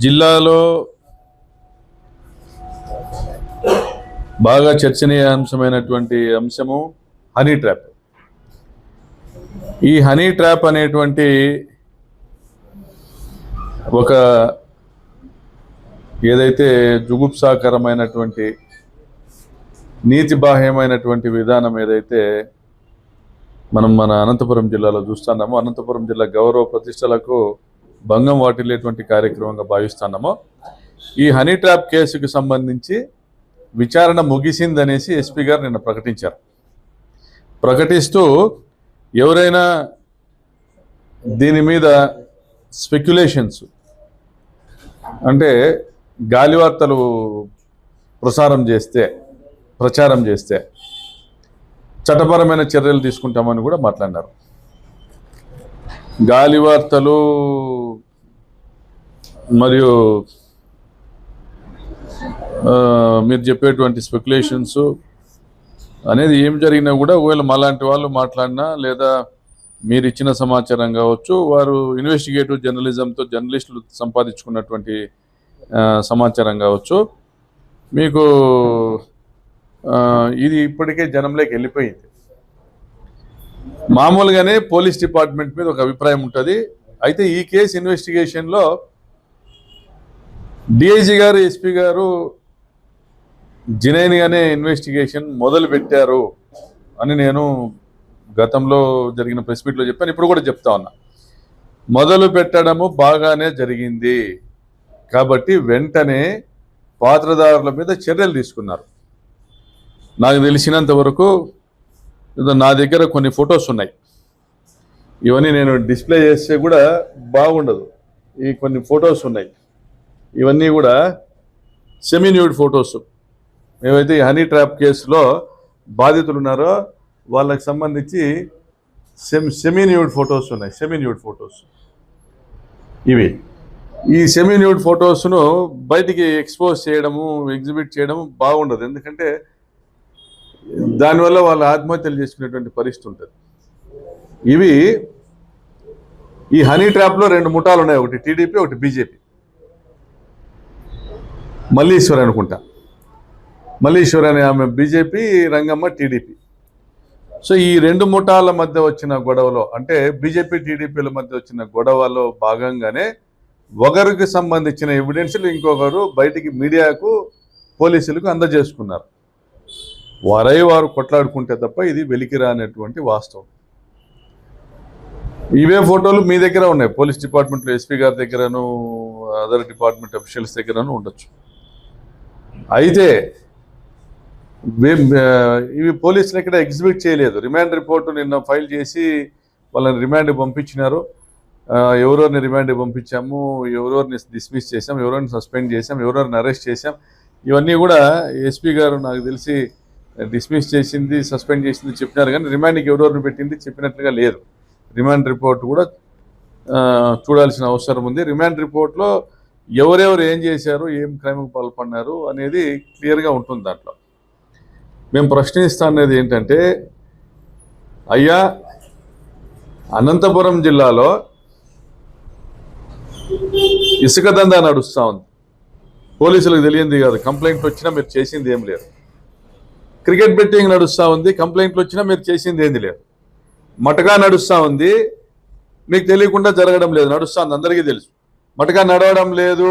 జిల్లాలో బాగా చర్చనీయాంశమైనటువంటి అంశము హనీ ట్రాప్. ఈ హనీ ట్రాప్ అనేటువంటి ఒక ఏదైతే జుగుప్సాకరమైనటువంటి నీతిబాహ్యమైనటువంటి విధానం ఏదైతే మన అనంతపురం జిల్లాలో చూస్తున్నామో, అనంతపురం జిల్లా గౌరవ ప్రతిష్టలకు భంగం వాటిల్లేటువంటి కార్యక్రమంగా భావిస్తున్నామో, ఈ హనీ ట్రాప్ కేసుకు సంబంధించి విచారణ ముగిసిందనేసి ఎస్పీ గారు నిన్న ప్రకటించారు. ప్రకటిస్తూ ఎవరైనా దీని మీద స్పెక్యులేషన్స్ అంటే గాలివార్తలు ప్రచారం చేస్తే చట్టపరమైన చర్యలు తీసుకుంటామని కూడా మాట్లాడినారు. గాలివార్తలు మరియు మీరు చెప్పేటువంటి స్పెక్యులేషన్స్ అనేది ఏం జరిగినా కూడా ఒకవేళ మాలాంటి వాళ్ళు మాట్లాడినా లేదా మీరు ఇచ్చిన సమాచారం కావచ్చు, వారు ఇన్వెస్టిగేటివ్ జర్నలిజంతో జర్నలిస్టులు సంపాదించుకున్నటువంటి సమాచారం కావచ్చు, మీకు ఇది ఇప్పటికే జనంలోకి వెళ్ళిపోయింది. మామూలుగానే పోలీస్ డిపార్ట్మెంట్ మీద ఒక అభిప్రాయం ఉంటుంది. అయితే ఈ కేసు ఇన్వెస్టిగేషన్లో డిఐజీ గారు, ఎస్పీ గారు జినైన్గానే ఇన్వెస్టిగేషన్ మొదలు పెట్టారు అని నేను గతంలో జరిగిన ప్రెస్ మీట్లో చెప్పాను, ఇప్పుడు కూడా చెప్తా ఉన్నా. మొదలు పెట్టడము బాగానే జరిగింది కాబట్టి వెంటనే పాత్రదారుల మీద చర్యలు తీసుకున్నారు. నాకు తెలిసినంత వరకు నా దగ్గర కొన్ని ఫొటోస్ ఉన్నాయి, ఇవన్నీ నేను డిస్ప్లే చేస్తే కూడా బాగుండదు. ఈ కొన్ని ఫొటోస్ ఉన్నాయి, ఇవన్నీ కూడా సెమీ న్యూడ్ ఫొటోస్. ఏవైతే ఈ హనీ ట్రాప్ కేసులో బాధితులు ఉన్నారో వాళ్ళకి సంబంధించి సెమీ న్యూడ్ ఫొటోస్ ఉన్నాయి. సెమీ న్యూడ్ ఫొటోస్ ఇవి. ఈ సెమీ న్యూడ్ ఫొటోస్ను బయటికి ఎక్స్పోజ్ చేయడము, ఎగ్జిబిట్ చేయడము బాగుండదు. ఎందుకంటే దానివల్ల వాళ్ళు ఆత్మహత్యలు చేసుకునేటువంటి పరిస్థితి ఉంటుంది. ఈ హనీ ట్రాప్లో 2 ముఠాలు ఉన్నాయి, ఒకటి టీడీపీ, ఒకటి బీజేపీ. మల్లీశ్వర్ అనుకుంటా, మల్లీశ్వర్ అనే ఆమె బీజేపీ, రంగమ్మ టీడీపీ. సో ఈ 2 ముఠాల మధ్య వచ్చిన గొడవలో, అంటే బీజేపీ టీడీపీల మధ్య వచ్చిన గొడవలో భాగంగానే ఒకరికి సంబంధించిన ఎవిడెన్స్లు ఇంకొకరు బయటికి మీడియాకు, పోలీసులకు అందజేసుకున్నారు. వారు కొట్లాడుకుంటే తప్ప ఇది వెలికిరానటువంటి వాస్తవం. ఇవే ఫోటోలు మీ దగ్గర ఉన్నాయి, పోలీస్ డిపార్ట్మెంట్లో ఎస్పీ గారి దగ్గరను, అదర్ డిపార్ట్మెంట్ అఫీషియల్స్ దగ్గరను ఉండొచ్చు. అయితే ఇవి పోలీసులు ఎక్కడ ఎగ్జిబిట్ చేయలేదు. రిమాండ్ రిపోర్టు నిన్న ఫైల్ చేసి వాళ్ళని రిమాండ్ పంపించినారు. ఎవరెవరిని రిమాండ్ పంపించాము, ఎవరెవరిని డిస్మిస్ చేసాం, ఎవరెవరిని సస్పెండ్ చేసాం, ఎవరెవరిని అరెస్ట్ చేసాం, ఇవన్నీ కూడా ఎస్పీ గారు నాకు తెలిసి డిస్మిస్ చేసింది, సస్పెండ్ చేసింది చెప్పినారు, కానీ రిమాండ్కి ఎవరెవరిని పెట్టింది చెప్పినట్లుగా లేదు. రిమాండ్ రిపోర్ట్ కూడా చూడాల్సిన అవసరం ఉంది. రిమాండ్ రిపోర్ట్లో ఎవరెవరు ఏం చేశారు, ఏం క్రైమ్కి పాల్పడినారు అనేది క్లియర్గా ఉంటుంది. దాంట్లో మేము ప్రశ్నిస్తానేది ఏంటంటే, అయ్యా అనంతపురం జిల్లాలో ఇసుక దందా నడుస్తూ ఉంది, పోలీసులకు తెలియంది కాదు, కంప్లైంట్ వచ్చినా మీరు చేసింది ఏం లేదు. క్రికెట్ బెట్టింగ్ నడుస్తూ ఉంది, కంప్లైంట్లు వచ్చినా మీరు చేసింది ఏంది లేదు. మటకా నడుస్తూ ఉంది, మీకు తెలియకుండా జరగడం లేదు, నడుస్తుంది, అందరికీ తెలుసు. మటకా నడవడం లేదు,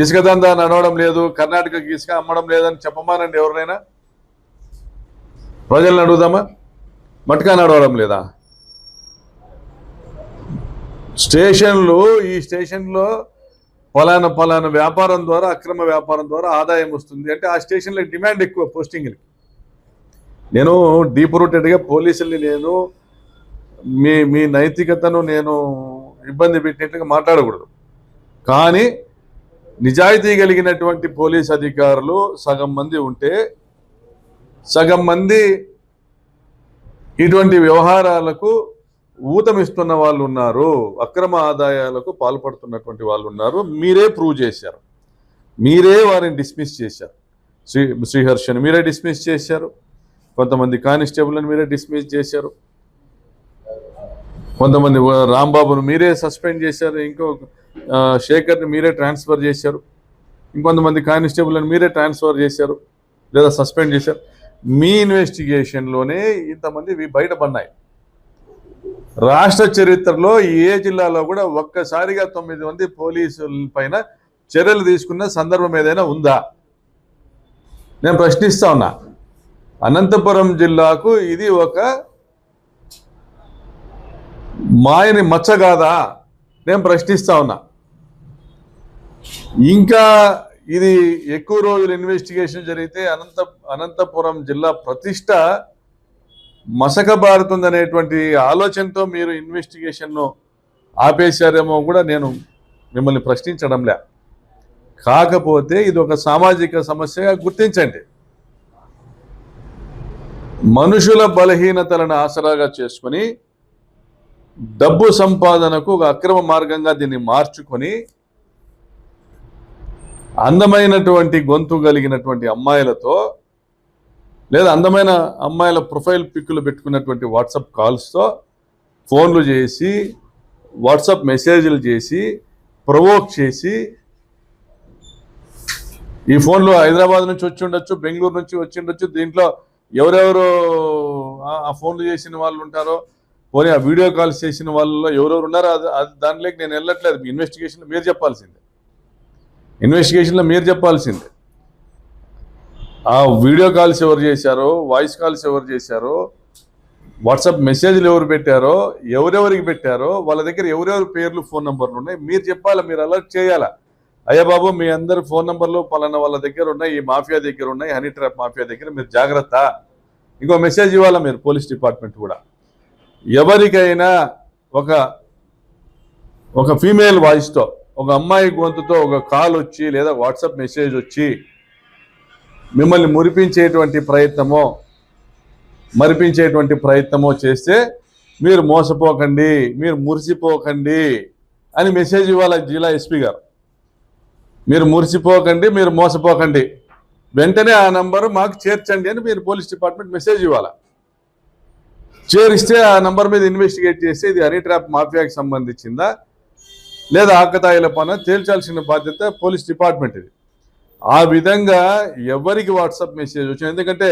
ఇసుక దందా నడవడం లేదు, కర్ణాటకకి ఇసుక అమ్మడం లేదని చెప్పమానండి ఎవరినైనా. ప్రజలను అడుగుదామా? మటకా నడవడం లేదా? ఈ స్టేషన్లో ఫలానా వ్యాపారం ద్వారా, అక్రమ వ్యాపారం ద్వారా ఆదాయం వస్తుంది అంటే ఆ స్టేషన్లో డిమాండ్ ఎక్కువ పోస్టింగ్లకి. నేను డీప్ రూటెడ్గా పోలీసుల్ని నేను మీ నైతికతను నేను ఇబ్బంది పెట్టినట్లుగా మాట్లాడకూడదు, కానీ నిజాయితీ కలిగినటువంటి పోలీస్ అధికారులు సగం మంది ఉంటే, సగం మంది ఇటువంటి వ్యవహారాలకు ఊతమిస్తున్న వాళ్ళు ఉన్నారు, అక్రమ ఆదాయాలకు పాల్పడుతున్నటువంటి వాళ్ళు ఉన్నారు. మీరే ప్రూవ్ చేశారు, మీరే వారిని డిస్మిస్ చేశారు. శ్రీహర్షని మీరే డిస్మిస్ చేశారు, కొంతమంది కానిస్టేబుల్ని మీరే డిస్మిస్ చేశారు, కొంతమంది రాంబాబును మీరే సస్పెండ్ చేశారు, ఇంకో శేఖర్ని మీరే ట్రాన్స్ఫర్ చేశారు, ఇంకొంతమంది కానిస్టేబుల్ని మీరే ట్రాన్స్ఫర్ చేశారు లేదా సస్పెండ్ చేశారు. మీ ఇన్వెస్టిగేషన్లోనే ఇంతమంది బయటపడినాయి. రాష్ట్ర చరిత్రలో ఏ జిల్లాలో కూడా ఒక్కసారిగా 9 మంది పోలీసుల పైన చర్యలు తీసుకున్న సందర్భం ఏదైనా ఉందా? నేను ప్రశ్నిస్తా ఉన్నా. అనంతపురం జిల్లాకు ఇది ఒక మాయని మచ్చగాదా? నేను ప్రశ్నిస్తా ఉన్నా. ఇంకా ఇది ఎక్కువ రోజులు ఇన్వెస్టిగేషన్ జరిగితే అనంతపురం జిల్లా ప్రతిష్ట మసకబారుతుందనేటువంటి ఆలోచనతో మీరు ఇన్వెస్టిగేషన్ను ఆపేశారేమో కూడా నేను మిమ్మల్ని ప్రశ్నించడంలే. కాకపోతే ఇది ఒక సామాజిక సమస్యగా గుర్తించండి. మనుషుల బలహీనతలను ఆసరాగా చేసుకొని డబ్బు సంపాదనకు ఒక అక్రమ మార్గంగా దీన్ని మార్చుకొని అందమైనటువంటి గొంతు కలిగినటువంటి అమ్మాయిలతో లేదా అందమైన అమ్మాయిల ప్రొఫైల్ పిక్కులు పెట్టుకున్నటువంటి వాట్సాప్ కాల్స్తో ఫోన్లు చేసి వాట్సాప్ మెసేజ్లు చేసి ప్రొవోక్ చేసి, ఈ ఫోన్లో హైదరాబాద్ నుంచి వచ్చి ఉండొచ్చు, బెంగళూరు నుంచి వచ్చి ఉండొచ్చు, దీంట్లో ఎవరెవరు ఆ ఫోన్లు చేసిన వాళ్ళు ఉంటారో, పోనీ ఆ వీడియో కాల్స్ చేసిన వాళ్ళలో ఎవరెవరు ఉన్నారో అది దానిలోకి నేను వెళ్ళట్లేదు. ఇన్వెస్టిగేషన్లో మీరు చెప్పాల్సిందే, ఆ వీడియో కాల్స్ ఎవరు చేశారో, వాయిస్ కాల్స్ ఎవరు చేశారో, వాట్సాప్ మెసేజ్లు ఎవరు పెట్టారో, ఎవరెవరికి పెట్టారో, వాళ్ళ దగ్గర ఎవరెవరి పేర్లు ఫోన్ నంబర్లు ఉన్నాయి మీరు చెప్పాలా, మీరు అలర్ట్ చేయాలా. అయ్యా బాబు, మీ అందరి ఫోన్ నంబర్లు పలానా వాళ్ళ దగ్గర ఉన్నాయి, ఈ మాఫియా దగ్గర ఉన్నాయి, హనీ ట్రాప్ మాఫియా దగ్గర, మీరు జాగ్రత్త. ఇంకో మెసేజ్ ఇవ్వాలా మీరు పోలీస్ డిపార్ట్మెంట్ కూడా. ఎవరికైనా ఒక ఫీమేల్ వాయిస్తో, ఒక అమ్మాయి గొంతుతో ఒక కాల్ వచ్చి లేదా వాట్సాప్ మెసేజ్ వచ్చి మిమ్మల్ని మరిపించేటువంటి ప్రయత్నమో చేస్తే మీరు మోసపోకండి, మీరు మురిసిపోకండి అని మెసేజ్ ఇవ్వాలి జిల్లా ఎస్పీ గారు. మీరు మురిసిపోకండి, మీరు మోసపోకండి, వెంటనే ఆ నంబరు మాకు చేర్చండి అని మీరు పోలీస్ డిపార్ట్మెంట్ మెసేజ్ ఇవ్వాలి. చేరిస్తే ఆ నంబర్ మీద ఇన్వెస్టిగేట్ చేస్తే ఇది హనీ ట్రాప్ మాఫియాకి సంబంధించిందా లేదా ఆకతాయిల పని తేల్చాల్సిన బాధ్యత పోలీస్ డిపార్ట్మెంట్ ఇది. ఆ విధంగా ఎవరికి వాట్సాప్ మెసేజ్ వచ్చింది, ఎందుకంటే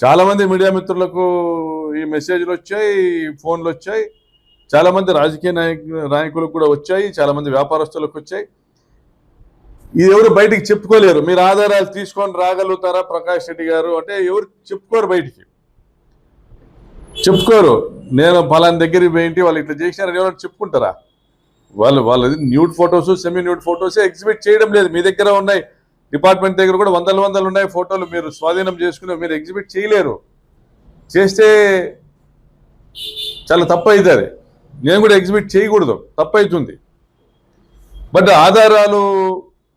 చాలామంది మీడియా మిత్రులకు ఈ మెసేజ్లు వచ్చాయి, ఫోన్లు వచ్చాయి, చాలామంది రాజకీయ నాయకులకు కూడా వచ్చాయి, చాలామంది వ్యాపారస్తులకు వచ్చాయి. ఇది ఎవరు బయటికి చెప్పుకోలేరు. మీరు ఆధారాలు తీసుకొని రాగలుగుతారా ప్రకాష్ రెడ్డి గారు అంటే ఎవరు చెప్పుకోరు, బయటికి చెప్పుకోరు. నేను పలానా దగ్గరికి పోయింటి వాళ్ళు ఇట్లా చేసినారని ఎవరు చెప్పుకుంటారా? వాళ్ళది nude photos, semi nude photos exhibit చేయడం లేదు. మీ దగ్గర ఉన్నాయి, డిపార్ట్మెంట్ దగ్గర కూడా వందలు ఉన్నాయి ఫోటోలు, మీరు స్వాధీనం చేసుకుని మీరు ఎగ్జిబిట్ చేయలేరు. చేస్తే చాలా తప్పు అవుతుంది. నేను కూడా ఎగ్జిబిట్ చేయకూడదు, తప్పు అవుతుంది. బట్ ఆధారాలు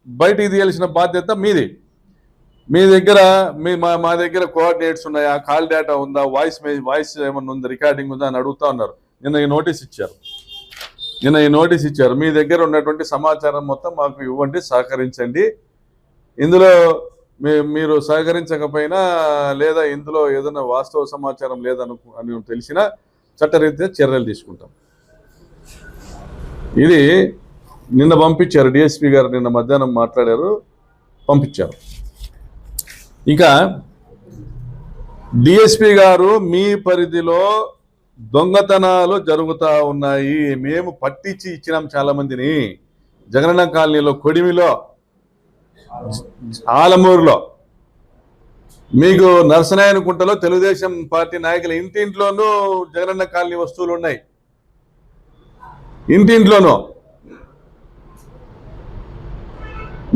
బయటికి తీయాల్సిన బాధ్యత మీది. మీ దగ్గర మా దగ్గర కోఆర్డినేట్స్ ఉన్నాయా, కాల్ డేటా ఉందా, వాయిస్ ఏమన్నా ఉందా, రికార్డింగ్ ఉందా అని అడుగుతా ఉన్నారు. నిన్న ఈ నోటీస్ ఇచ్చారు. మీ దగ్గర ఉన్నటువంటి సమాచారం మొత్తం మాకు ఇవ్వండి, సహకరించండి. ఇందులో మీరు సహకరించకపోయినా లేదా ఇందులో ఏదైనా వాస్తవ సమాచారం అని తెలిసినా చట్టరీత్యా చర్యలు తీసుకుంటాం. ఇది నిన్న పంపించారు, డిఎస్పీ గారు నిన్న మధ్యాహ్నం మాట్లాడారు, పంపించారు. ఇంకా డిఎస్పీ గారు, మీ పరిధిలో దొంగతనాలు జరుగుతూ ఉన్నాయి, మేము పట్టించి ఇచ్చినాం చాలా మందిని. జగనన్న కాలనీలో, కొడిమిలో, ఆలమూరులో, మీకు నరసనాయనకుంటలో తెలుగుదేశం పార్టీ నాయకుల ఇంటింట్లోనూ జగనన్న కాలనీ వస్తువులు ఉన్నాయి. ఇంటింట్లోనూ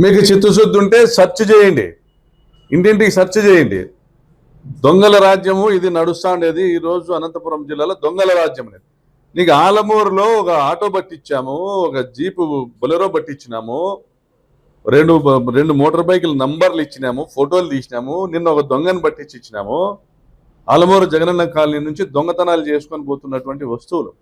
మీకు చిత్తశుద్ధి ఉంటే సెర్చ్ చేయండి, ఇంటింటికి సెర్చ్ చేయండి. దొంగల రాజ్యము ఇది నడుస్తూ ఉండేది ఈరోజు అనంతపురం జిల్లాలో, దొంగల రాజ్యం అనేది. నీకు ఆలమూరులో ఒక ఆటో పట్టించాము, ఒక జీపు బొలెరో పట్టించినాము, రెండు మోటార్ బైకుల నంబర్లు ఇచ్చినాము, ఫోటోలు తీసినాము, నిన్న ఒక దొంగను పట్టించి ఇచ్చినాము. ఆలమూరు జగనన్న కాలనీ నుంచి దొంగతనాలు చేసుకొని పోతున్నటువంటి వస్తువులు.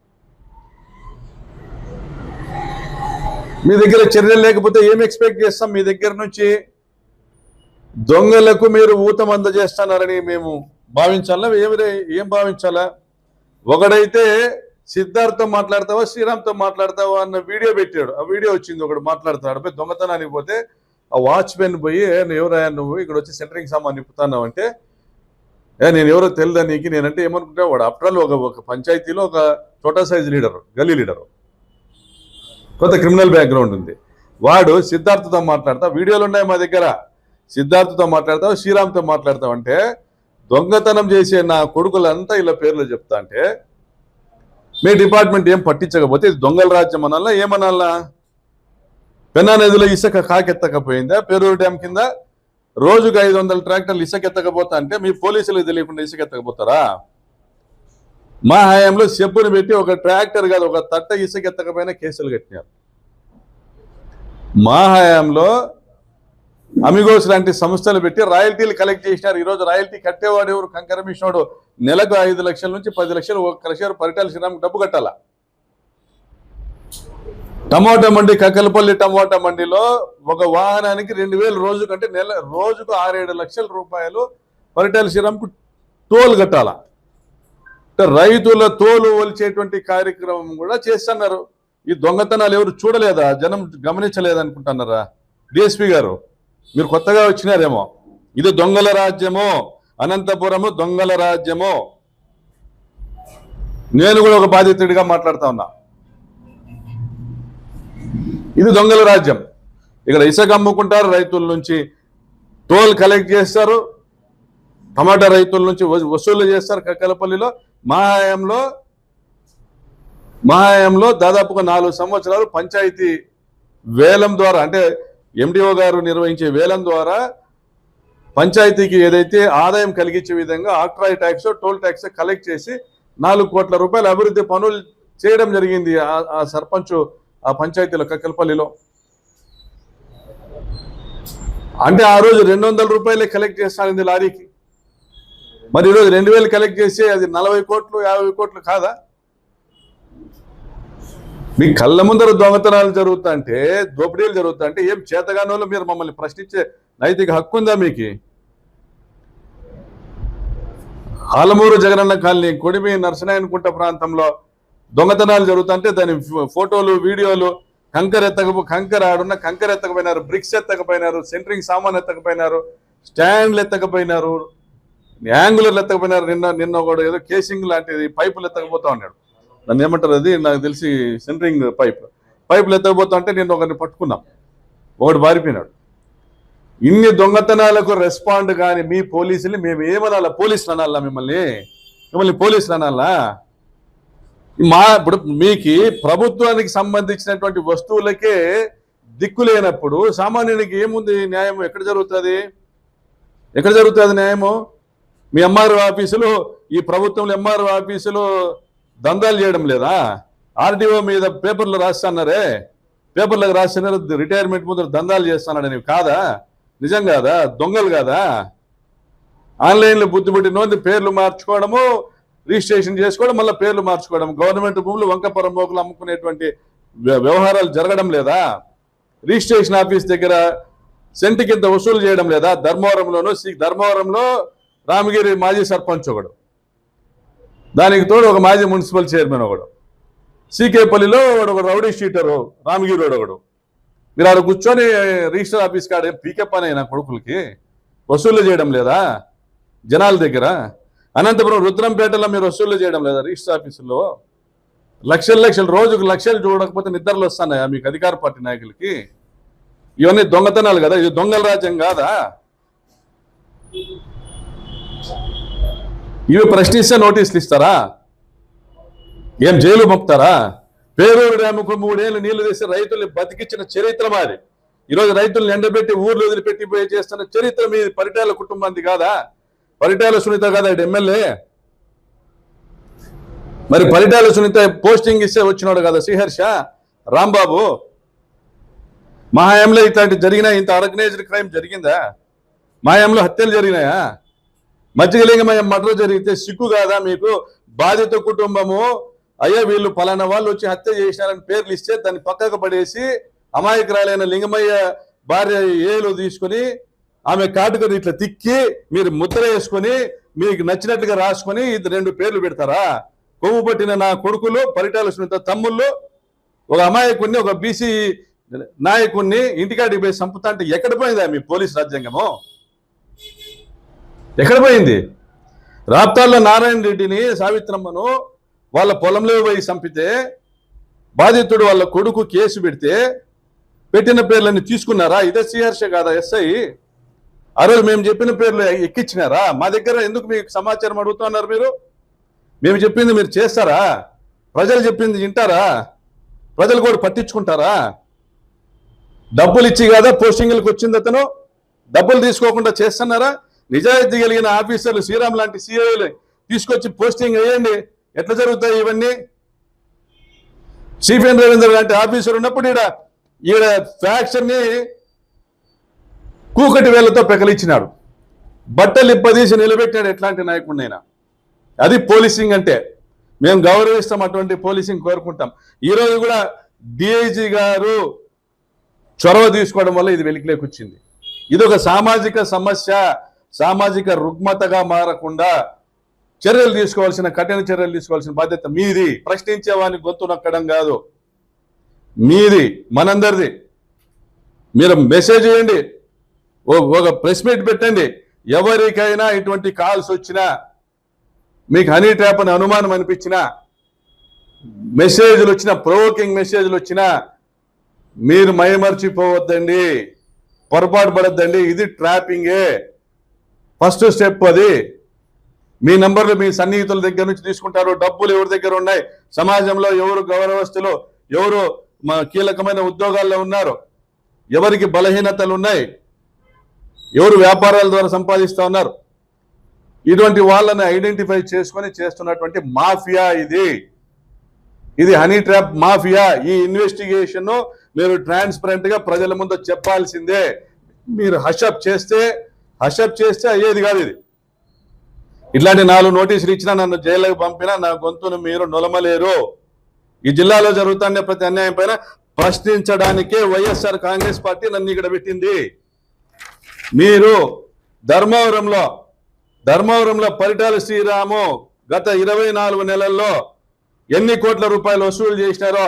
మీ దగ్గర చర్యలు లేకపోతే ఏం ఎక్స్పెక్ట్ చేస్తాం మీ దగ్గర నుంచి? దొంగలకు మీరు ఊతం అందజేస్తున్నారని మేము భావించాలా? ఏం భావించాలా? ఒకడైతే సిద్ధార్థ్తో మాట్లాడతావా శ్రీరామ్తో మాట్లాడతావా అన్న వీడియో పెట్టాడు. ఆ వీడియో వచ్చింది, ఒకడు మాట్లాడుతున్నాడు. పోయి దొంగతనానికి పోతే ఆ వాచ్మెన్ పోయి ఎవరయ్యా నువ్వు ఇక్కడ వచ్చి సెంటరింగ్ సామాన్ నింపుతున్నావు అంటే, నేను ఎవరో తెలియదా నీకు, నేనంటే ఏమనుకుంటా వాడు ఆఫ్టర్ ఆల్ ఒక పంచాయతీలో ఒక చోటా సైజ్ లీడరు, గల్లీ లీడరు, కొంత క్రిమినల్ బ్యాక్గ్రౌండ్ ఉంది. వాడు సిద్ధార్థతో మాట్లాడతా, వీడియోలు ఉన్నాయి మా దగ్గర, సిద్ధార్థతో మాట్లాడతావు శ్రీరామ్తో మాట్లాడతావు అంటే, దొంగతనం చేసే నా కొడుకులంతా ఇలా పేర్లు చెప్తా అంటే మీ డిపార్ట్మెంట్ ఏం పట్టించకపోతే ఇది దొంగల రాజ్యం అనాలా ఏమనాలా? పెన్నా నదిలో ఇసుక కాకెత్తకపోయిందా? పేరూరు డ్యామ్ కింద రోజుకు 500 ట్రాక్టర్లు ఇసుక ఎత్తకపోతా అంటే మీ పోలీసులకు తెలియకుండా ఇసుక ఎత్తకపోతారా? మా హయాంలో చెప్పును పెట్టి ఒక ట్రాక్టర్ కాదు ఒక తట్ట ఇసుక ఎత్తకపోయినా కేసులు కట్టినారు. మా హయాంలో అమిగోస్ లాంటి సంస్థలు పెట్టి రాయల్టీలు కలెక్ట్ చేసినారు. ఈరోజు రాయల్టీ కట్టేవాడు ఎవరు? కంకర మిషనోడు. నెలకు 5 లక్షల నుంచి 10 లక్షలు ఒక పరిటాల శ్రీరామ్ డబ్బు కట్టాల. టమోటా మండి, కక్కలపల్లి టమోటా మండిలో ఒక వాహనానికి 2000 రోజు కంటే రోజుకు 6-7 లక్షల రూపాయలు పరిటాల శ్రీరామ్కు టోల్ కట్టాల. రైతుల తోలు ఒలిచేటువంటి కార్యక్రమం కూడా చేస్తున్నారు. ఈ దొంగతనాలు ఎవరు చూడలేదా? జనం గమనించలేదనుకుంటున్నారా? డిఎస్పీ గారు మీరు కొత్తగా వచ్చినారేమో. ఇది దొంగల రాజ్యము, అనంతపురము దొంగల రాజ్యము. నేను కూడా ఒక బాధితుడిగా మాట్లాడుతా ఉన్నా. ఇది దొంగల రాజ్యం. ఇక్కడ ఇసుక అమ్ముకుంటారు, రైతుల నుంచి టోల్ కలెక్ట్ చేస్తారు, టమాటా రైతుల నుంచి వసూలు చేస్తారు. కక్కలపల్లిలో మా హయాంలో దాదాపుగా 4 సంవత్సరాలు పంచాయతీ వేలం ద్వారా, అంటే ఎండిఓ గారు నిర్వహించే వేలం ద్వారా పంచాయతీకి ఏదైతే ఆదాయం కలిగించే విధంగా octroi tax, toll tax collect చేసి 4 కోట్ల రూపాయల అభివృద్ధి పనులు చేయడం జరిగింది ఆ సర్పంచ్ ఆ పంచాయతీలో కక్కలపల్లిలో. అంటే ఆ రోజు 200 రూపాయలే కలెక్ట్ చేస్తానింది లారీకి. మరి ఈరోజు 2000 కలెక్ట్ చేసి అది 40 కోట్లు 50 కోట్లు కాదా? మీ కళ్ళ ముందర దొంగతనాలు జరుగుతుంటే, దోపిడీలు జరుగుతుంటే ఏం చేతగాని వాళ్ళు మీరు మమ్మల్ని ప్రశ్నించే నైతిక హక్కు ఉందా మీకు? ఆలమూరు జగనన్న కాలనీ, కొడిమి నరసనాయనకుంట ప్రాంతంలో దొంగతనాలు జరుగుతుంటే దాని ఫోటోలు, వీడియోలు, కంకర ఆడున్న కంకర ఎత్తకపోయినారు, బ్రిక్స్ ఎత్తకపోయినారు, సెంటరింగ్ సామాన్ ఎత్తకపోయినారు, స్టాండ్లు ఎత్తకపోయినారు, యాంగులర్లు ఎత్తకపోయినారు. నిన్న కూడా ఏదో కేసింగ్ లాంటిది పైపులు ఎత్తకపోతా ఉన్నాడు. దాన్ని ఏమంటారు, అది నాకు తెలిసి సెంటరింగ్ పైపులు ఎత్తకపోతా అంటే నేను ఒకరిని పట్టుకున్నాం, ఒకడు బారిపోయినాడు. ఇన్ని దొంగతనాలకు రెస్పాండ్ కానీ మీ పోలీసులు మేము ఏమనాలా? పోలీసులు అనాలా? మిమ్మల్ని పోలీసులు అనాలా? ఇప్పుడు మీకు ప్రభుత్వానికి సంబంధించినటువంటి వస్తువులకే దిక్కు లేనప్పుడు సామాన్యునికి ఏముంది న్యాయం? ఎక్కడ జరుగుతుంది న్యాయము? మీ ఎంఆర్ఓ ఆఫీసులు, ఈ ప్రభుత్వంలో ఎంఆర్ఓ ఆఫీసులు దందాలు చేయడం లేదా? ఆర్డీఓ మీద పేపర్లు రాస్తున్నారే, పేపర్లకు రాస్తున్నారు రిటైర్మెంట్ ముందు దందాలు చేస్తున్నాడు. నీవు కాదా? నిజం కాదా? దొంగలు కాదా? ఆన్లైన్లో బుద్ధి పుట్టినోంది పేర్లు మార్చుకోవడము, రిజిస్ట్రేషన్ చేసుకోవడం, మళ్ళీ పేర్లు మార్చుకోవడం, గవర్నమెంట్ భూములు వంకపరం మోకులు అమ్ముకునేటువంటి వ్యవహారాలు జరగడం లేదా? రిజిస్ట్రేషన్ ఆఫీస్ దగ్గర సెంటు కింద వసూలు చేయడం లేదా? ధర్మవరంలో రామగిరి మాజీ సర్పంచ్ ఒకడు, దానికి తోడు ఒక మాజీ మున్సిపల్ చైర్మన్ ఒకడు, సీకేపల్లిలో ఒక రౌడీ షీటరు రామగిరి ఒకడు. మీరు ఆడ కూర్చొని రిజిస్టర్ ఆఫీస్ కాడ పీకే పని నా కొడుకులకి వసూలు చేయడం లేదా జనాల దగ్గర? అనంతపురం రుద్రంపేటలో మీరు వసూలు చేయడం లేదా రిజిస్టర్ ఆఫీసులో? లక్షలు రోజుకు లక్షలు చూడకపోతే నిద్రలు వస్తున్నాయా మీకు అధికార పార్టీ నాయకులకి? ఇవన్నీ దొంగతనాలు కదా? ఇది దొంగల రాజ్యం కాదా? ఇవి ప్రశ్నిస్తే నోటీసులు ఇస్తారా? ఏం జైలు పంపుతారా? పేరూరు డ్యాముకు 3 ఏళ్ళు నీళ్లు తెసి రైతుల్ని బతికించిన చరిత్ర మాది. ఈరోజు రైతులను ఎండబెట్టి ఊర్లు వదిలిపెట్టి పోయి చేస్తున్న చరిత్ర మీ పరిటాల కుటుంబానికి కాదా? పరిటాల సునీత కాదా ఎమ్మెల్యే? మరి పరిటాల సునీత పోస్టింగ్ ఇస్తే వచ్చినాడు కదా శ్రీహర్ష, రాంబాబు. మా హయాంలో ఇట్లాంటి జరిగినా? ఇంత ఆర్గనైజ్డ్ క్రైమ్ జరిగిందా? మా హయాంలో హత్యలు జరిగినాయా? మధ్యగలింగమయ్య మర్డర్ జరిగితే సిగ్గు కాదా మీకు? బాధిత కుటుంబము అయ్యా వీళ్ళు పలానా వాళ్ళు వచ్చి హత్య చేసినారని పేర్లు ఇస్తే దాన్ని పక్కకు పడేసి అమాయకురాలైన లింగమయ్య భార్య ఏలు తీసుకొని ఆమె కాటుకని ఇట్లా తిక్కి మీరు ముద్ర వేసుకొని మీకు నచ్చినట్టుగా రాసుకొని 2 పేర్లు పెడతారా? కొవ్వు పట్టిన నా కొడుకులు పరిటాల సునీత తమ్ముళ్ళు ఒక అమాయకుడిని ఒక బీసీ నాయకుడిని ఇంటికాడికి పోయి చంపుతా అంటే ఎక్కడ పోయిందా మీ పోలీస్ రాజ్యాంగము? ఎక్కడ పోయింది? రాప్తాల్లో నారాయణ రెడ్డిని సావిత్రమ్మను వాళ్ళ పొలంలో పోయి చంపితే బాధితుడు వాళ్ళ కొడుకు కేసు పెడితే పెట్టిన పేర్లని తీసుకున్నారా? ఇదే శ్రీహర్ష కాదా ఎస్ఐ? ఆ రోజు మేము చెప్పిన పేర్లు ఎక్కించినారా? మా దగ్గర ఎందుకు మీకు సమాచారం అడుగుతున్నారు మీరు? మేము చెప్పింది మీరు చేస్తారా? ప్రజలు చెప్పింది వింటారా? ప్రజలు కూడా పట్టించుకుంటారా? డబ్బులు ఇచ్చి కదా పోస్టింగ్లకు వచ్చింది అతను, డబ్బులు తీసుకోకుండా చేస్తున్నారా? నిజాయితీ కలిగిన ఆఫీసర్లు శ్రీరామ్ లాంటి సిఐలు తీసుకొచ్చి పోస్టింగ్ వేయండి. ఎట్లా జరుగుతాయి ఇవన్నీ? సిపిఎన్ రవీంద్ర లాంటి ఆఫీసర్ ఉన్నప్పుడు ఈడ ఫ్యాక్షన్ ని కూకటి వేళ్లతో పెకలిచ్చినాడు, బట్టలు ఇప్పదీసి నిలబెట్టాడు. ఎట్లాంటి నాయకుడినైనా అది పోలీసింగ్ అంటే. మేము గౌరవిస్తాం, అటువంటి పోలీసింగ్ కోరుకుంటాం. ఈరోజు కూడా డిఐజీ గారు చొరవ తీసుకోవడం వల్ల ఇది వెలికిలోకి వచ్చింది. ఇది ఒక సామాజిక సమస్య, సామాజిక రుగ్మతగా మారకుండా చర్యలు తీసుకోవాల్సిన, కఠిన చర్యలు తీసుకోవాల్సిన బాధ్యత మీది. ప్రశ్నించే వాడిని గొంతు నొక్కడం కాదు, మీది, మనందరిది. మీరు మెసేజ్ చేయండి, ఒక ప్రెస్ మీట్ పెట్టండి. ఎవరికైనా ఇటువంటి కాల్స్ వచ్చినా, మీకు హనీ ట్రాప్ అని అనుమానం అనిపించినా, మెసేజ్లు వచ్చినా, ప్రొవోకింగ్ మెసేజ్లు వచ్చినా మీరు మైమర్చిపోవద్దండి, పొరపాటు పడద్దండి. ఇది ట్రాపింగే, ఫస్ట్ స్టెప్. అది మీ నంబర్లు మీ సన్నిహితుల దగ్గర నుంచి తీసుకుంటారు. డబ్బులు ఎవరి దగ్గర ఉన్నాయి, సమాజంలో ఎవరు గౌరవస్తులు, ఎవరు కీలకమైన ఉద్యోగాల్లో ఉన్నారు, ఎవరికి బలహీనతలు ఉన్నాయి, ఎవరు వ్యాపారాల ద్వారా సంపాదిస్తూ ఉన్నారు, ఇటువంటి వాళ్ళని ఐడెంటిఫై చేసుకొని చేస్తున్నటువంటి మాఫియా ఇది హనీ ట్రాప్ మాఫియా. ఈ ఇన్వెస్టిగేషన్ మీరు ట్రాన్స్పరెంట్ గా ప్రజల ముందు చెప్పాల్సిందే. మీరు హషప్ చేస్తే అయ్యేది కాదు. ఇది ఇట్లాంటి 4 నోటీసులు ఇచ్చినా, నన్ను జైలుకు పంపినా నా గొంతును మీరు నొలమలేరు. ఈ జిల్లాలో జరుగుతున్న ప్రతి అన్యాయం పైన ప్రశ్నించడానికే వైఎస్ఆర్ కాంగ్రెస్ పార్టీ నన్ను ఇక్కడ పెట్టింది. మీరు ధర్మవరంలో పరిటాల శ్రీరాము గత 24 నెలల్లో ఎన్ని కోట్ల రూపాయలు వసూలు చేసినారో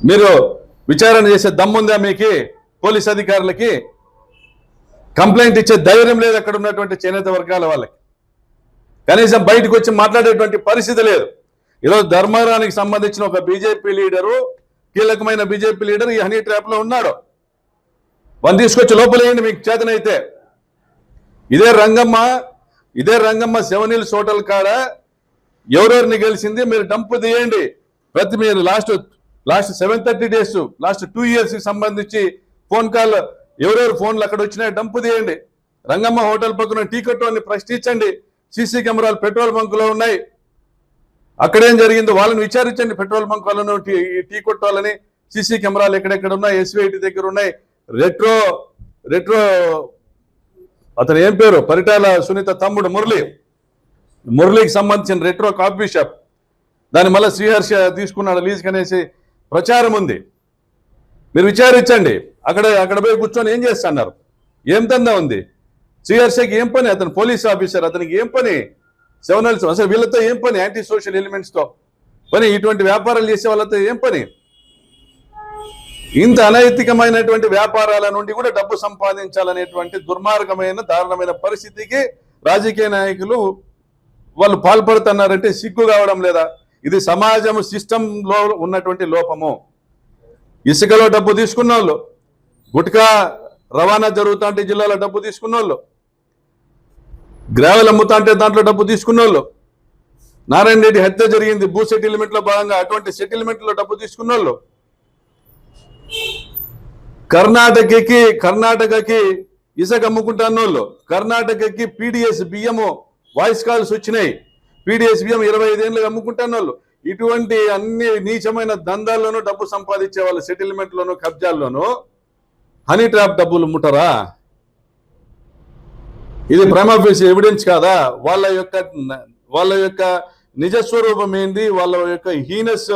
మీరు విచారణ చేసే దమ్ముందా మీకు? పోలీస్ అధికారులకి కంప్లైంట్ ఇచ్చే ధైర్యం లేదు అక్కడ ఉన్నటువంటి చేనేత వర్గాల వాళ్ళకి. కనీసం బయటకు వచ్చి మాట్లాడేటువంటి పరిస్థితి లేదు. ఈరోజు ధర్మవరానికి సంబంధించిన ఒక బీజేపీ లీడరు, కీలకమైన బీజేపీ లీడర్ ఈ హనీ ట్రాప్ లో ఉన్నాడు. వాళ్ళు తీసుకొచ్చి లోపలేయండి మీకు చేతనైతే. ఇదే రంగమ్మ 7 Hills హోటల్ కాడ ఎవరెవరిని గెలిచింది మీరు డంపు తీయండి. మీరు లాస్ట్ 730 days, లాస్ట్ 2 years కి సంబంధించి ఫోన్ కాల్, ఎవరెవరు ఫోన్లు అక్కడ వచ్చినాయి డంపు తీయండి. రంగమ్మ హోటల్ పక్కన టీ కొట్టు ప్రశ్నించండి. సీసీ కెమెరాలు పెట్రోల్ బంకులో ఉన్నాయి, అక్కడేం జరిగిందో వాళ్ళని విచారించండి. పెట్రోల్ బంకులను, టీ కొట్టాలని సీసీ కెమెరాలు ఎక్కడెక్కడ ఉన్నాయి, ఎస్వీఐటీ దగ్గర ఉన్నాయి. రెట్రో అతను ఏం పేరు, పరిటాల సునీత తమ్ముడు మురళికి సంబంధించిన రెట్రో కాఫీ షాప్, దాని మళ్ళీ శ్రీహర్ష తీసుకున్నాడు లీజ్ కనేసి ప్రచారం ఉంది. మీరు విచారించండి. అక్కడ పోయి కూర్చొని ఏం చేస్తున్నారు, ఏం దందా ఉంది? శ్రీహర్షకి ఏం పని? అతను పోలీస్ ఆఫీసర్, అతనికి ఏం పని? 7 Hills అసలు వీళ్ళతో ఏం పని? యాంటీ సోషల్ ఎలిమెంట్స్ తో పని, ఇటువంటి వ్యాపారాలు చేసే వాళ్ళతో ఏం పని? ఇంత అనైతికమైనటువంటి వ్యాపారాల నుండి కూడా డబ్బు సంపాదించాలనేటువంటి దుర్మార్గమైన, దారుణమైన పరిస్థితికి రాజకీయ నాయకులు వాళ్ళు పాల్పడుతున్నారంటే సిగ్గు కావడం లేదా? ఇది సమాజం సిస్టంలో ఉన్నటువంటి లోపము. ఇసుకలో డబ్బు తీసుకున్న వాళ్ళు, గుట్కా రవాణా జరుగుతా అంటే జిల్లాలో డబ్బు తీసుకున్న వాళ్ళు, గ్రావెల్ అమ్ముతా అంటే దాంట్లో డబ్బు తీసుకున్న వాళ్ళు, నారాయణ రెడ్డి హత్య జరిగింది భూ సెటిల్మెంట్ లో భాగంగా, అటువంటి సెటిల్మెంట్ లో డబ్బు తీసుకున్న వాళ్ళు, కర్ణాటకకి ఇసుక అమ్ముకుంటున్న వాళ్ళు, కర్ణాటకకి పీడిఎస్ బియ్యము వాయిస్ కాల్స్ వచ్చినాయి, పీడిఎస్ బియ్యం 25 ఏళ్ళు అమ్ముకుంటున్న వాళ్ళు, ఇటువంటి అన్ని నీచమైన దందాల్లోనూ డబ్బు సంపాదించే వాళ్ళు, సెటిల్మెంట్లోనూ కబ్జాల్లోనూ హనీ ట్రాప్ డబ్బులు ముట్టరా? ఇది ప్రైమా ఫేసి ఎవిడెన్స్ కాదా? వాళ్ళ యొక్క నిజస్వరూపం ఏంది, వాళ్ళ యొక్క హీనస్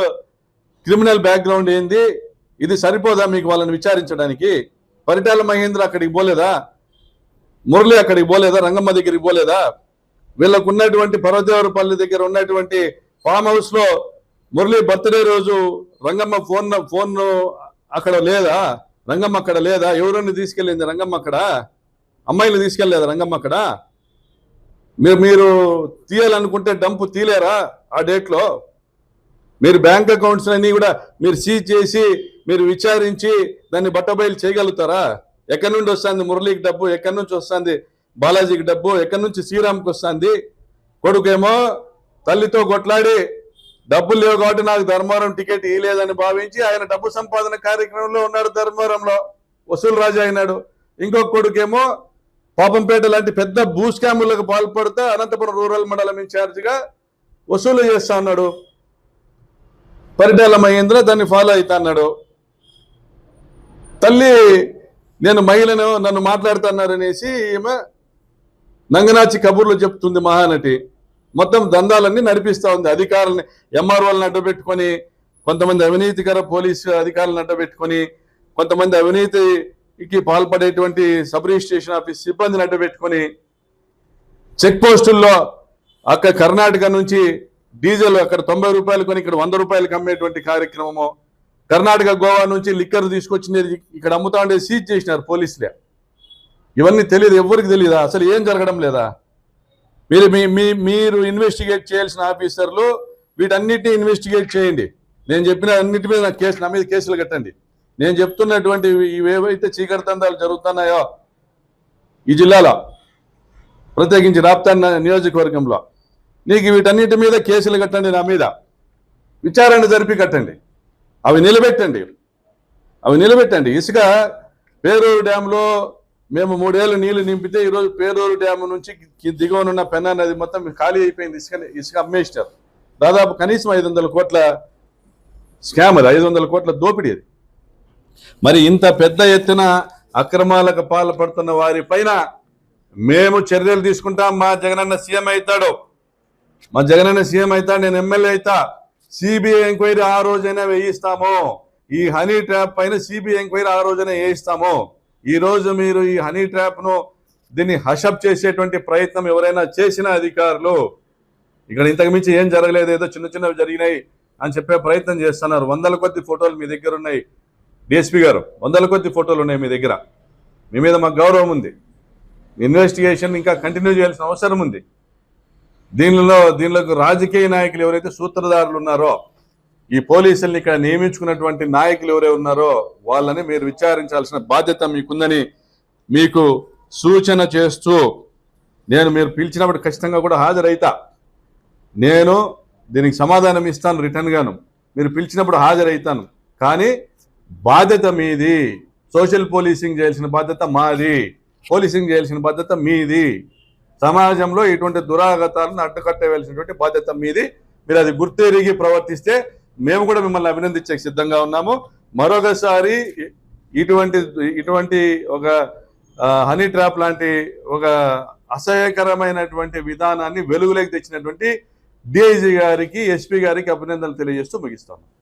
క్రిమినల్ బ్యాక్గ్రౌండ్ ఏంది, ఇది సరిపోదా మీకు వాళ్ళని విచారించడానికి? పరిటాల మహేంద్ర అక్కడికి పోలేదా? మురళి అక్కడికి పోలేదా? రంగమ్మ దగ్గరికి పోలేదా? వీళ్ళకు ఉన్నటువంటి పర్వతేవరపల్లి దగ్గర ఉన్నటువంటి ఫామ్ హౌస్ లో మురళి బర్త్డే రోజు రంగమ్మ ఫోన్ అక్కడ లేదా? రంగమ్మ అక్కడ లేదా? ఎవరిని తీసుకెళ్ళింది రంగమ్మ అక్కడ? అమ్మాయిని తీసుకెళ్ళలేదా రంగమ్మ అక్కడ? మీరు తీయాలనుకుంటే డంపు తీలేరా ఆ డేట్లో? మీరు బ్యాంక్ అకౌంట్స్ అన్ని కూడా మీరు సీజ్ చేసి మీరు విచారించి దాన్ని బట్టబయలు చేయగలుగుతారా? ఎక్కడి నుండి వస్తుంది మురళికి డబ్బు? ఎక్కడి నుంచి వస్తుంది బాలాజీకి డబ్బు? ఎక్కడి నుంచి శ్రీరామ్కి వస్తుంది? కొడుకేమో తల్లితో కొట్లాడి డబ్బులు లేవు కాబట్టి నాకు ధర్మవరం టికెట్ ఇవ్వలేదని భావించి ఆయన డబ్బు సంపాదన కార్యక్రమంలో ఉన్నాడు, ధర్మవరంలో వసూలు రాజా అయినాడు. ఇంకొక కొడుకేమో పాపంపేట లాంటి పెద్ద భూ స్కాములకు పాల్పడుతూ అనంతపురం రూరల్ మండలం ఇన్ఛార్జిగా వసూలు చేస్తా ఉన్నాడు. పరిటాల మహేంద్ర దాన్ని ఫాలో అవుతా అన్నాడు. తల్లి నేను మహిళను నన్ను మాట్లాడుతున్నారనేసి ఈమె నంగనాచి కబుర్లు చెప్తుంది మహానటి. మొత్తం దందాలన్నీ నడిపిస్తూ ఉంది. అధికారులని ఎంఆర్ఓలను అడ్డబెట్టుకొని, కొంతమంది అవినీతికర పోలీసు అధికారులను అడ్డబెట్టుకొని, కొంతమంది అవినీతికి పాల్పడేటువంటి సబ్ రిజిస్ట్రేషన్ ఆఫీస్ సిబ్బందిని అడ్డబెట్టుకొని, చెక్ పోస్టుల్లో అక్కడ కర్ణాటక నుంచి డీజిల్ అక్కడ 90 రూపాయలు కొని ఇక్కడ 100 రూపాయలకు అమ్మేటువంటి కార్యక్రమము, కర్ణాటక గోవా నుంచి లిక్కర్ తీసుకొచ్చి ఇక్కడ అమ్ముతా ఉండే సీజ్ చేసినారు పోలీసులే. ఇవన్నీ తెలియదు, ఎవరికి తెలియదా? అసలు ఏం జరగడం లేదా? మీరు ఇన్వెస్టిగేట్ చేయాల్సిన ఆఫీసర్లు వీటన్నిటిని ఇన్వెస్టిగేట్ చేయండి. నేను చెప్పిన అన్నిటి మీద నా మీద కేసులు కట్టండి. నేను చెప్తున్నటువంటి ఇవేవైతే చీకటి దందాలు జరుగుతున్నాయో ఈ జిల్లాలో, ప్రత్యేకించి రాప్తాన్ నియోజకవర్గంలో, నీకు వీటన్నిటి మీద కేసులు కట్టండి, నా మీద విచారణ జరిపి కట్టండి, అవి నిలబెట్టండి. ఇసుక పేరూరు డ్యాంలో మేము 3 ఏళ్ళు నీళ్లు నింపితే ఈరోజు పేరూరు డ్యామ్ నుంచి దిగువనున్న పెన్నా నది మొత్తం ఖాళీ అయిపోయింది. ఇసుక అమ్మేసినారు. దాదాపు కనీసం 500 కోట్ల స్కామ్, అది 500 కోట్ల దోపిడీ. అది మరి ఇంత పెద్ద ఎత్తున అక్రమాలకు పాల్పడుతున్న వారి పైన మేము చర్యలు తీసుకుంటాం. మా జగనన్న సీఎం అవుతాడు, నేను ఎమ్మెల్యే అవుతా. సిబిఐ ఎంక్వైరీ ఆ రోజైనా వేయిస్తాము. ఈ హనీ ట్రాప్ పైన సిబిఐ ఎంక్వైరీ ఆ రోజైనా వేయిస్తాము. ఈ రోజు మీరు ఈ హనీ ట్రాప్ ను దీన్ని హషప్ చేసేటువంటి ప్రయత్నం ఎవరైనా చేసిన అధికారులు, ఇక్కడ ఇంతకు మించి ఏం జరగలేదు, ఏదో చిన్నవి జరిగినాయి అని చెప్పే ప్రయత్నం చేస్తున్నారు. 100ల కొద్ది ఫోటోలు మీ దగ్గర ఉన్నాయి డిఎస్పీ గారు, 100ల కొద్ది ఫోటోలు ఉన్నాయి మీ దగ్గర. మీ మీద మాకు గౌరవం ఉంది. ఇన్వెస్టిగేషన్ ఇంకా కంటిన్యూ చేయాల్సిన అవసరం ఉంది. దీనిలోకి రాజకీయ నాయకులు ఎవరైతే సూత్రధారులు ఉన్నారో, ఈ పోలీసుల్ని ఇక్కడ నియమించుకున్నటువంటి నాయకులు ఎవరైతే ఉన్నారో వాళ్ళని మీరు విచారించాల్సిన బాధ్యత మీకుందని మీకు సూచన చేస్తూ, మీరు పిలిచినప్పుడు ఖచ్చితంగా కూడా హాజరైతా. నేను దీనికి సమాధానం ఇస్తాను రిటర్న్ గాను. మీరు పిలిచినప్పుడు హాజరైతాను. కానీ బాధ్యత మీది. సోషల్ పోలీసింగ్ చేయాల్సిన బాధ్యత మాది, పోలీసింగ్ చేయాల్సిన బాధ్యత మీది. సమాజంలో ఇటువంటి దురాగతాలను అడ్డుకట్టవలసినటువంటి బాధ్యత మీది. మీరు అది గుర్తెరిగి ప్రవర్తిస్తే మేము కూడా మిమ్మల్ని అభినందించే సిద్ధంగా ఉన్నాము. మరొకసారి ఇటువంటి ఒక హనీ ట్రాప్ లాంటి ఒక అసహ్యకరమైనటువంటి విధానాన్ని వెలుగులోకి తెచ్చినటువంటి డిఐజీ గారికి, ఎస్పీ గారికి అభినందనలు తెలియజేస్తూ ముగిస్తాము.